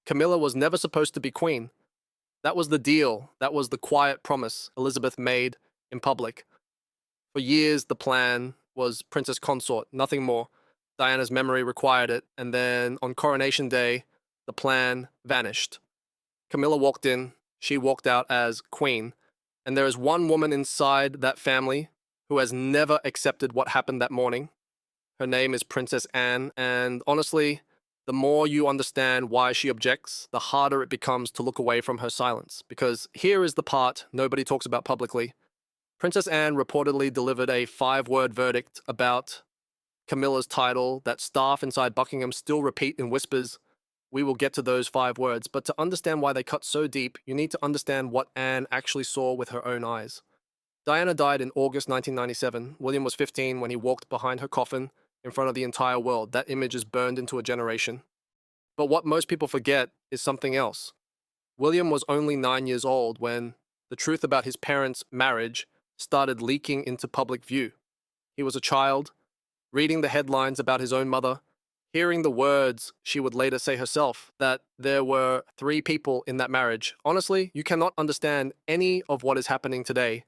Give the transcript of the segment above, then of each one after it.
Camilla was never supposed to be queen. That was the deal. That was the quiet promise Elizabeth made in public. For years, the plan was Princess Consort, nothing more. Diana's memory required it, and then on coronation day, the plan vanished. Camilla walked in, she walked out as queen, and there is one woman inside that family who has never accepted what happened that morning. Her name is Princess Anne, and honestly, the more you understand why she objects, the harder it becomes to look away from her silence. Because here is the part nobody talks about publicly. Princess Anne reportedly delivered a 5-word verdict about Camilla's title that staff inside Buckingham still repeat in whispers. We will get to those 5 words, but to understand why they cut so deep, you need to understand what Anne actually saw with her own eyes. Diana died in August 1997. William was 15 when he walked behind her coffin in front of the entire world. That image is burned into a generation. But what most people forget is something else. William was only 9 years old when the truth about his parents' marriage started leaking into public view. He was a child, reading the headlines about his own mother, hearing the words she would later say herself, that there were 3 people in that marriage. Honestly, you cannot understand any of what is happening today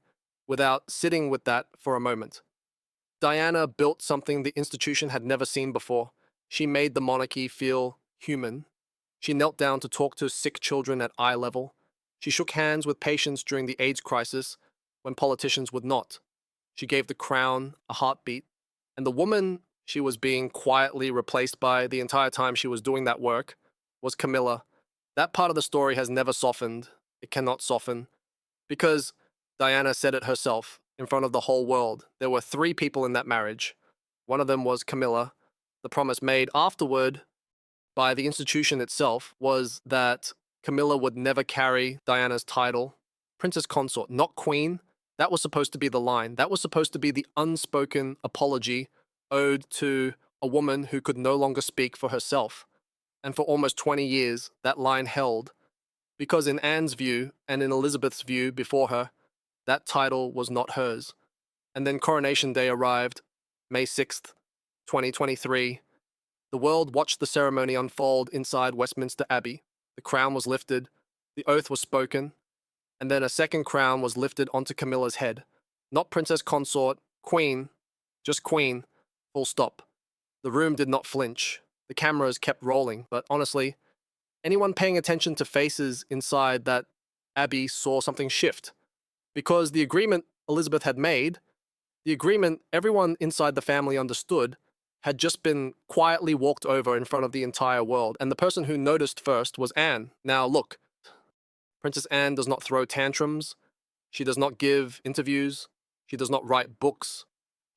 without sitting with that for a moment. Diana built something the institution had never seen before. She made the monarchy feel human. She knelt down to talk to sick children at eye level. She shook hands with patients during the AIDS crisis when politicians would not. She gave the crown a heartbeat. And the woman she was being quietly replaced by the entire time she was doing that work was Camilla. That part of the story has never softened. It cannot soften. Because Diana said it herself in front of the whole world. There were 3 people in that marriage. One of them was Camilla. The promise made afterward by the institution itself was that Camilla would never carry Diana's title. Princess Consort, not queen. That was supposed to be the line. That was supposed to be the unspoken apology owed to a woman who could no longer speak for herself. And for almost 20 years, that line held. Because in Anne's view, and in Elizabeth's view before her, that title was not hers. And then coronation day arrived, May 6th, 2023. The world watched the ceremony unfold inside Westminster Abbey. The crown was lifted, the oath was spoken, and then a second crown was lifted onto Camilla's head. Not Princess Consort, Queen, just Queen, full stop. The room did not flinch. The cameras kept rolling, but honestly, anyone paying attention to faces inside that abbey saw something shift. Because the agreement Elizabeth had made, the agreement everyone inside the family understood, had just been quietly walked over in front of the entire world, and the person who noticed first was Anne. Now look, Princess Anne does not throw tantrums, she does not give interviews, she does not write books.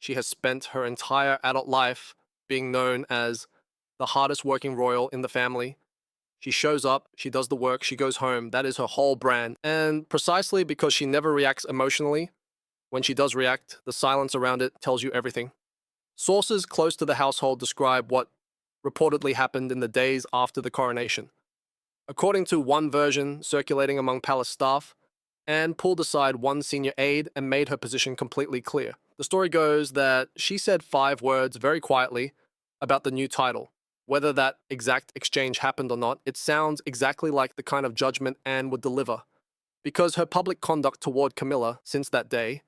She has spent her entire adult life being known as the hardest working royal in the family. She shows up, she does the work, she goes home. That is her whole brand. And precisely because she never reacts emotionally, when she does react, the silence around it tells you everything. Sources close to the household describe what reportedly happened in the days after the coronation. According to one version circulating among palace staff, Anne pulled aside one senior aide and made her position completely clear. The story goes that she said 5 words very quietly about the new title. Whether that exact exchange happened or not, it sounds exactly like the kind of judgment Anne would deliver, because her public conduct toward Camilla since that day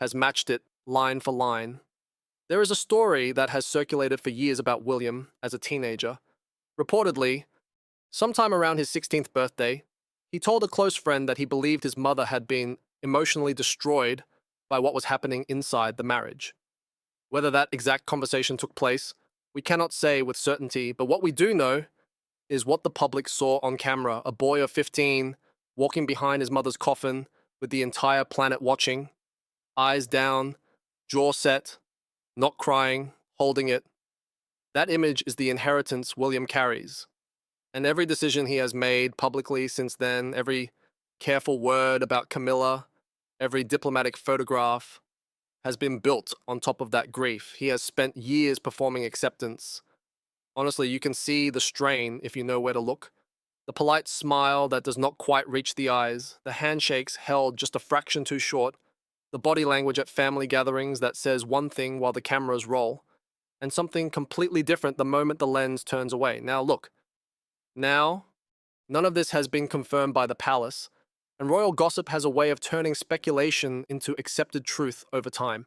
has matched it line for line. There is a story that has circulated for years about William as a teenager. Reportedly, sometime around his 16th birthday, he told a close friend that he believed his mother had been emotionally destroyed by what was happening inside the marriage. Whether that exact conversation took place, we cannot say with certainty, but what we do know is what the public saw on camera: a boy of 15 walking behind his mother's coffin with the entire planet watching, eyes down, jaw set, not crying, holding it. That image is the inheritance William carries. And every decision he has made publicly since then, every careful word about Camilla, every diplomatic photograph, has been built on top of that grief. He has spent years performing acceptance. Honestly, you can see the strain if you know where to look. The polite smile that does not quite reach the eyes, the handshakes held just a fraction too short, the body language at family gatherings that says one thing while the cameras roll, and something completely different the moment the lens turns away. Now look, now None of this has been confirmed by the palace, and royal gossip has a way of turning speculation into accepted truth over time.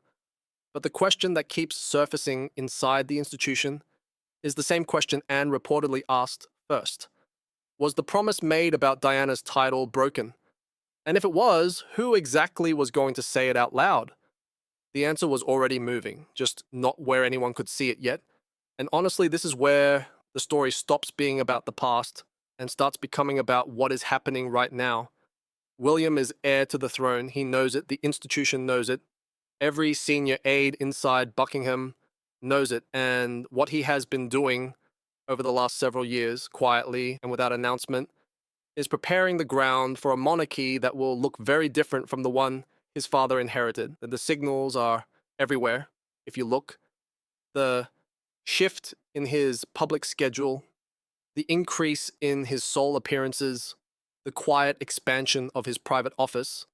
But the question that keeps surfacing inside the institution is the same question Anne reportedly asked first. Was the promise made about Diana's title broken? And if it was, who exactly was going to say it out loud? The answer was already moving, just not where anyone could see it yet. And honestly, this is where the story stops being about the past and starts becoming about what is happening right now. William is heir to the throne. He knows it. The institution knows it. Every senior aide inside Buckingham knows it. And what he has been doing over the last several years, quietly and without announcement, is preparing the ground for a monarchy that will look very different from the one his father inherited. The signals are everywhere. If you look, the shift in his public schedule, the increase in his sole appearances, the quiet expansion of his private office,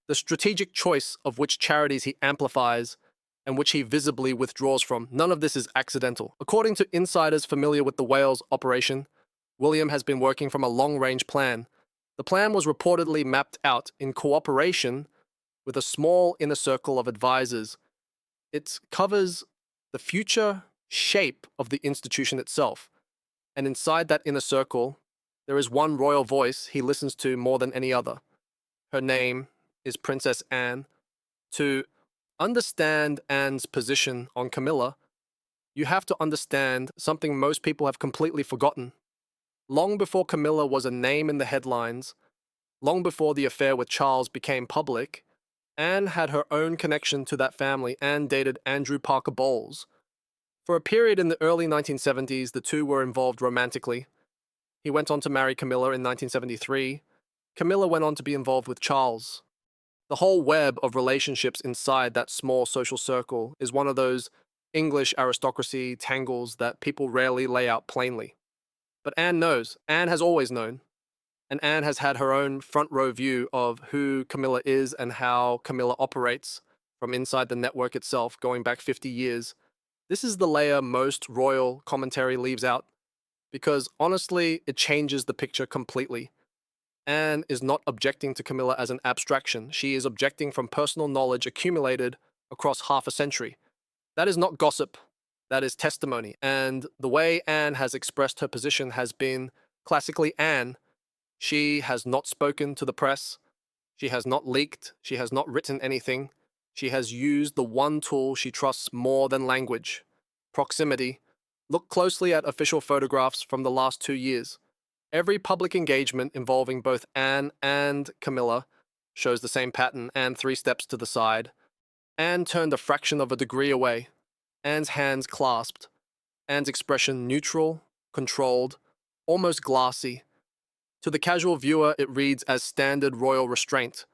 the strategic choice of which charities he amplifies and which he visibly withdraws from, none of this is accidental. According to insiders familiar with the Wales operation, William has been working from a long-range plan. The plan was reportedly mapped out in cooperation with a small inner circle of advisors. It covers the future shape of the institution itself. And inside that inner circle, there is one royal voice he listens to more than any other. Her name is Princess Anne. To understand Anne's position on Camilla, you have to understand something most people have completely forgotten. Long before Camilla was a name in the headlines, long before the affair with Charles became public, Anne had her own connection to that family and dated Andrew Parker Bowles. For a period in the early 1970s, the two were involved romantically. He went on to marry Camilla in 1973. Camilla went on to be involved with Charles. The whole web of relationships inside that small social circle is one of those English aristocracy tangles that people rarely lay out plainly. But Anne knows. Anne has always known. And Anne has had her own front row view of who Camilla is and how Camilla operates from inside the network itself, going back 50 years. This is the layer most royal commentary leaves out, because honestly, it changes the picture completely. Anne is not objecting to Camilla as an abstraction. She is objecting from personal knowledge accumulated across half a century. That is not gossip. That is testimony. And the way Anne has expressed her position has been classically Anne. She has not spoken to the press. She has not leaked. She has not written anything. She has used the one tool she trusts more than language: proximity. Look closely at official photographs from the last 2 years. Every public engagement involving both Anne and Camilla shows the same pattern. Anne 3 steps to the side. Anne turned a fraction of a degree away. Anne's hands clasped. Anne's expression neutral, controlled, almost glassy. To the casual viewer, it reads as standard royal restraint.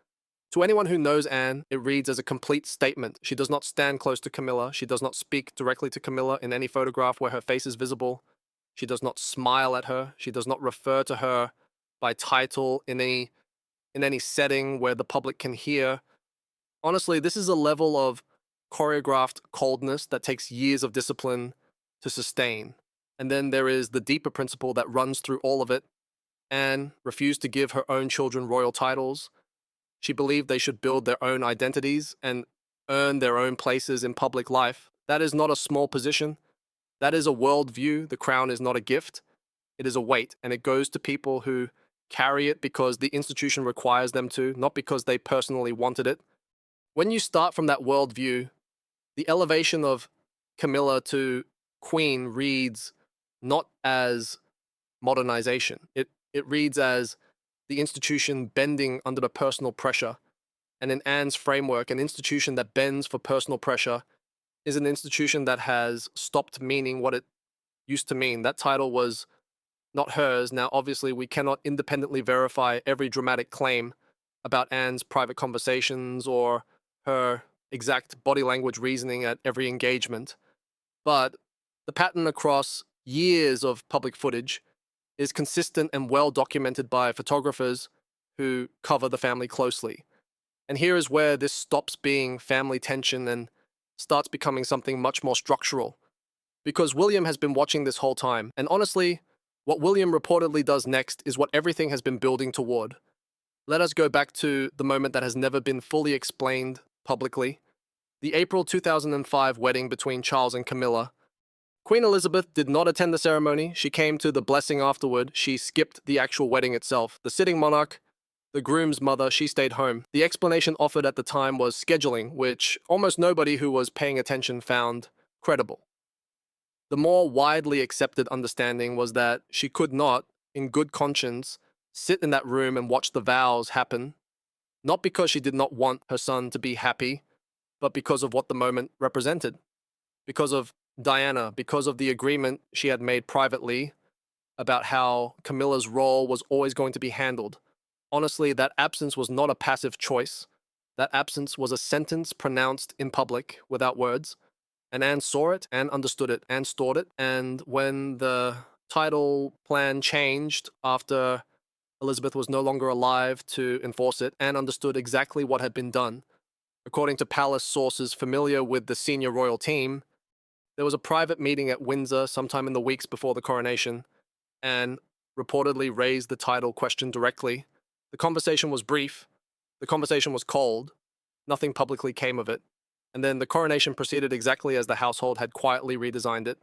To anyone who knows Anne, it reads as a complete statement. She does not stand close to Camilla. She does not speak directly to Camilla in any photograph where her face is visible. She does not smile at her. She does not refer to her by title in any setting where the public can hear. Honestly, this is a level of choreographed coldness that takes years of discipline to sustain. And then there is the deeper principle that runs through all of it. Anne refused to give her own children royal titles. She believed they should build their own identities and earn their own places in public life. That is not a small position. That is a worldview. The crown is not a gift. It is a weight, and it goes to people who carry it because the institution requires them to, not because they personally wanted it. When you start from that worldview, the elevation of Camilla to queen reads not as modernization. It reads as the institution bending under the personal pressure. And in Anne's framework, an institution that bends for personal pressure is an institution that has stopped meaning what it used to mean. That title was not hers. Now, obviously, we cannot independently verify every dramatic claim about Anne's private conversations or her exact body language reasoning at every engagement. But the pattern across years of public footage is consistent and well documented by photographers who cover the family closely. And here is where this stops being family tension and starts becoming something much more structural. Because William has been watching this whole time, and honestly, What William reportedly does next is what everything has been building toward. Let us go back to the moment that has never been fully explained publicly, the April 2005 wedding between Charles and Camilla. Queen Elizabeth did not attend the ceremony. She came to the blessing afterward. She skipped the actual wedding itself. The sitting monarch, the groom's mother, she stayed home. The explanation offered at the time was scheduling, which almost nobody who was paying attention found credible. The more widely accepted understanding was that she could not, in good conscience, sit in that room and watch the vows happen, not because she did not want her son to be happy, but because of what the moment represented, because of Diana, because of the agreement she had made privately about how Camilla's role was always going to be handled. Honestly, that absence was not a passive choice. That absence was a sentence pronounced in public without words. And Anne saw it and understood it and stored it. And when the title plan changed after Elizabeth was no longer alive to enforce it, Anne understood exactly what had been done. According to palace sources familiar with the senior royal team, there was a private meeting at Windsor sometime in the weeks before the coronation. Anne reportedly raised the title question directly. The conversation was brief. The conversation was cold. Nothing publicly came of it. And then the coronation proceeded exactly as the household had quietly redesigned it.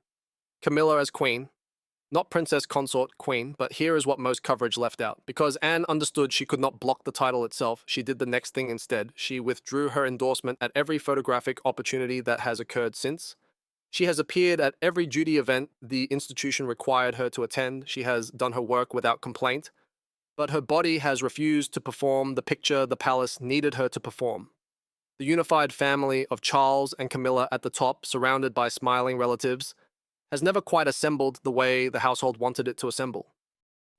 Camilla as queen. Not Princess Consort Queen, but here is what most coverage left out. Because Anne understood she could not block the title itself, she did the next thing instead. She withdrew her endorsement at every photographic opportunity that has occurred since. She has appeared at every duty event the institution required her to attend. She has done her work without complaint. But her body has refused to perform the picture the palace needed her to perform. The unified family of Charles and Camilla at the top, surrounded by smiling relatives, has never quite assembled the way the household wanted it to assemble.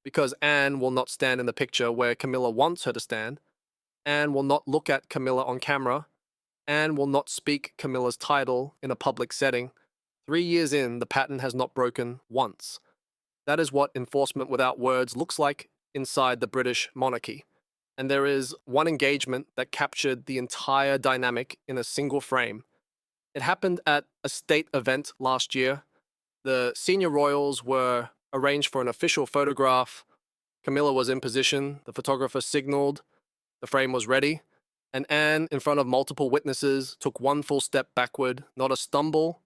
Because Anne will not stand in the picture where Camilla wants her to stand, Anne will not look at Camilla on camera, Anne will not speak Camilla's title in a public setting. 3 years in, the pattern has not broken once. That is what enforcement without words looks like inside the British monarchy. And there is one engagement that captured the entire dynamic in a single frame. It happened at a state event last year. The senior royals were arranged for an official photograph. Camilla was in position. The photographer signaled. The frame was ready. And Anne, in front of multiple witnesses, took one full step backward, not a stumble,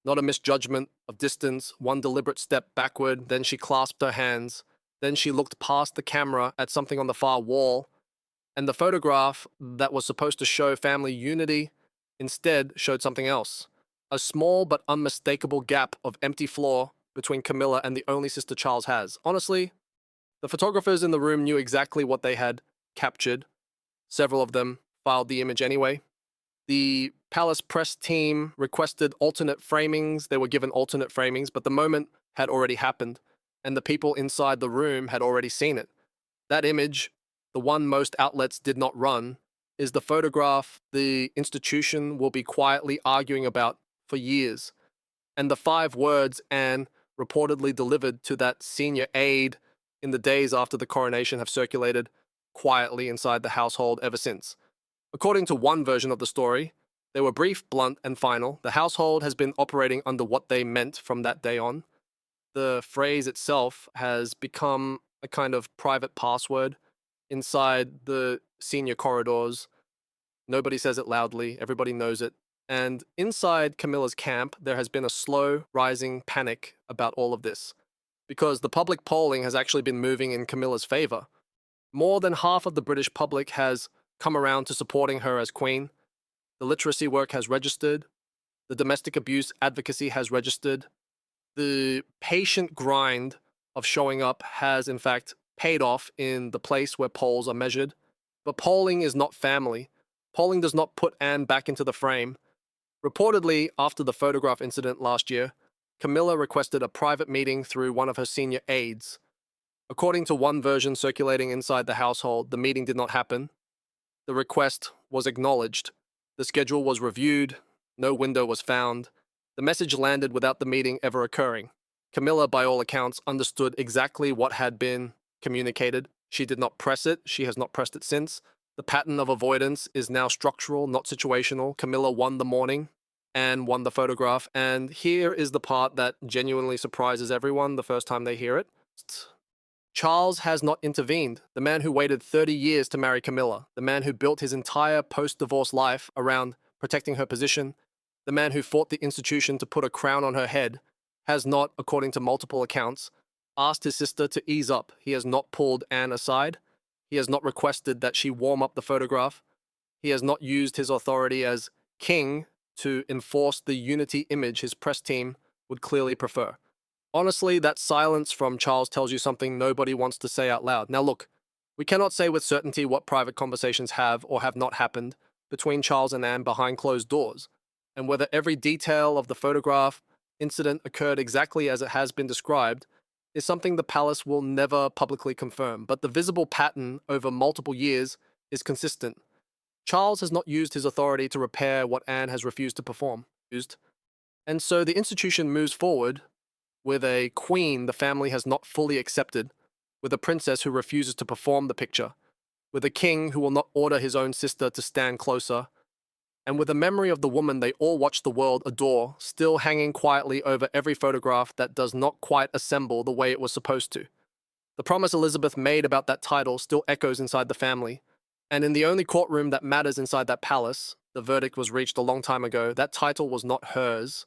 not a misjudgment of distance, one deliberate step backward. Then she clasped her hands. Then she looked past the camera at something on the far wall. And the photograph that was supposed to show family unity instead showed something else. A small but unmistakable gap of empty floor between Camilla and the only sister Charles has. Honestly, the photographers in the room knew exactly what they had captured. Several of them filed the image anyway. The palace press team requested alternate framings. They were given alternate framings, but the moment had already happened, and the people inside the room had already seen it. That image, the one most outlets did not run, is the photograph the institution will be quietly arguing about for years. And the 5 words Anne reportedly delivered to that senior aide in the days after the coronation have circulated quietly inside the household ever since. According to one version of the story, they were brief, blunt, and final. The household has been operating under what they meant from that day on. The phrase itself has become a kind of private password inside the senior corridors. Nobody says it loudly, everybody knows it. And inside Camilla's camp, there has been a slow rising panic about all of this, because the public polling has actually been moving in Camilla's favor. More than half of the British public has come around to supporting her as queen. The literacy work has registered. The domestic abuse advocacy has registered. The patient grind of showing up has, in fact, paid off in the place where polls are measured. But polling is not family. Polling does not put Anne back into the frame. Reportedly, after the photograph incident last year, Camilla requested a private meeting through one of her senior aides. According to one version circulating inside the household, the meeting did not happen. The request was acknowledged. The schedule was reviewed. No window was found. The message landed without the meeting ever occurring. Camilla, by all accounts, understood exactly what had been communicated. She did not press it. She has not pressed it since. The pattern of avoidance is now structural, not situational. Camilla won the morning. Anne won the photograph. And here is the part that genuinely surprises everyone the first time they hear it. Charles has not intervened. The man who waited 30 years to marry Camilla, the man who built his entire post-divorce life around protecting her position, the man who fought the institution to put a crown on her head, has not, according to multiple accounts, asked his sister to ease up. He has not pulled Anne aside. He has not requested that she warm up the photograph. He has not used his authority as king to enforce the unity image his press team would clearly prefer. Honestly, that silence from Charles tells you something nobody wants to say out loud. Now look, we cannot say with certainty what private conversations have or have not happened between Charles and Anne behind closed doors, and whether every detail of the photograph incident occurred exactly as it has been described is something the palace will never publicly confirm, but the visible pattern over multiple years is consistent. Charles has not used his authority to repair what Anne has refused to perform. And so the institution moves forward with a queen the family has not fully accepted, with a princess who refuses to perform the picture, with a king who will not order his own sister to stand closer, and with a memory of the woman they all watch the world adore still hanging quietly over every photograph that does not quite assemble the way it was supposed to. The promise Elizabeth made about that title still echoes inside the family, and in the only courtroom that matters inside that palace, the verdict was reached a long time ago. That title was not hers.